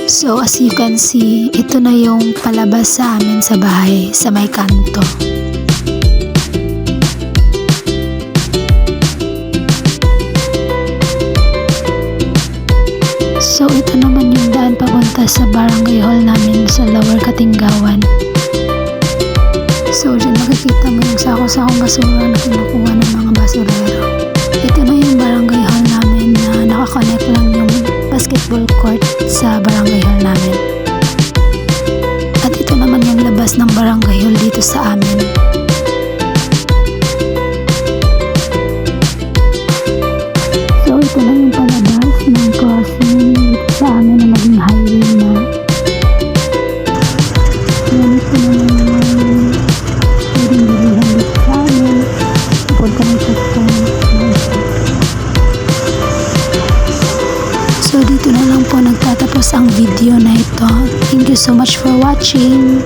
So as you can see, ito na yung palabas sa amin sa bahay sa may kanto. So ito naman yung daan papunta sa barangay hall namin sa Lower Katinggawan. So dyan makikita mo yung sako-sakong basura na kinukuha ng mga basurero. Ito na yung barangay hall namin na nakakonect lang yung basketball court sa barangay hall namin. At ito naman yung labas ng barangay hall dito sa amin. So ito na yung palabas ng crossing dito sa amin na naging highway na. Yan, ito na yung pwedeng bilihan dito sa amin. Punta ng custom. So dito na lang po nagtatapos ang video na ito. Thank you so much for watching.